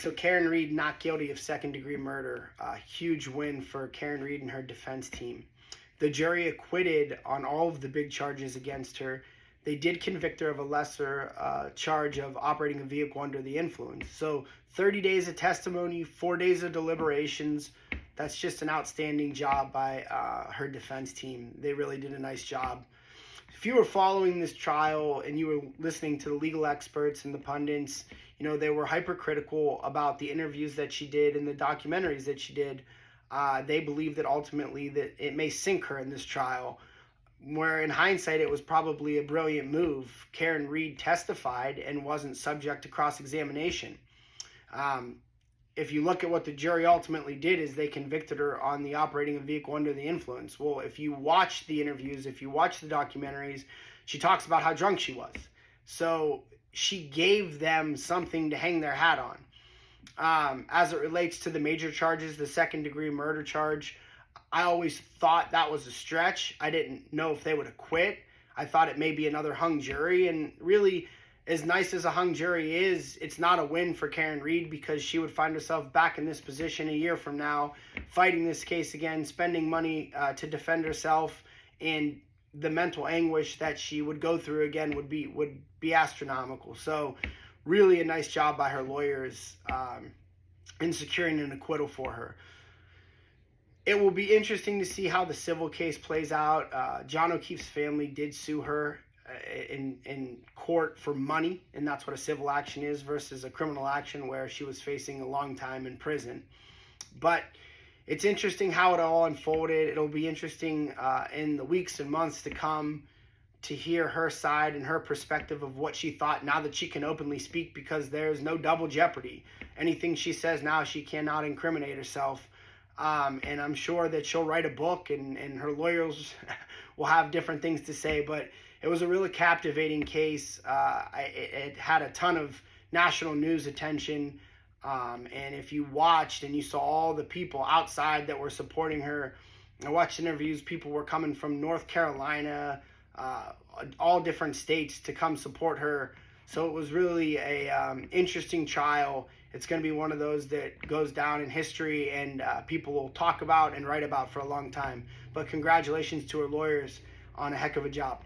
So Karen Reed not guilty of second-degree murder. A huge win for Karen Reed and her defense team. The jury acquitted on all of the big charges against her. They did convict her of a lesser charge of operating a vehicle under the influence. So 30 days of testimony, 4 days of deliberations. That's just an outstanding job by her defense team. They really did a nice job. If you were following this trial and you were listening to the legal experts and the pundits, you know, they were hypercritical about the interviews that she did and the documentaries that she did. They believe that ultimately that it may sink her in this trial, where in hindsight it was probably a brilliant move. Karen Reed testified and wasn't subject to cross-examination. If you look at what the jury ultimately did, is they convicted her on the operating a vehicle under the influence. Well, if you watch the interviews, if you watch the documentaries, she talks about how drunk she was. So she gave them something to hang their hat on. As it relates to the major charges, the second-degree murder charge, I always thought that was a stretch. I didn't know if they would acquit. I thought it may be another hung jury, and really, as nice as a hung jury is, it's not a win for Karen Reed, because she would find herself back in this position a year from now, fighting this case again, spending money to defend herself, and the mental anguish that she would go through again would be astronomical. So really a nice job by her lawyers in securing an acquittal for her. It will be interesting to see how the civil case plays out. John O'Keefe's family did sue her in court for money, and that's what a civil action is versus a criminal action where she was facing a long time in prison. But it's interesting how it all unfolded. It'll be interesting in the weeks and months to come to hear her side and her perspective of what she thought, now that she can openly speak, because there's no double jeopardy. Anything she says now, she cannot incriminate herself. And I'm sure that she'll write a book, and her lawyers will have different things to say, but it was a really captivating case. It had a ton of national news attention. And if you watched and you saw all the people outside that were supporting her, I watched interviews, people were coming from North Carolina, all different states to come support her. So it was really a interesting trial. It's going to be one of those that goes down in history, and people will talk about and write about for a long time. But congratulations to her lawyers on a heck of a job.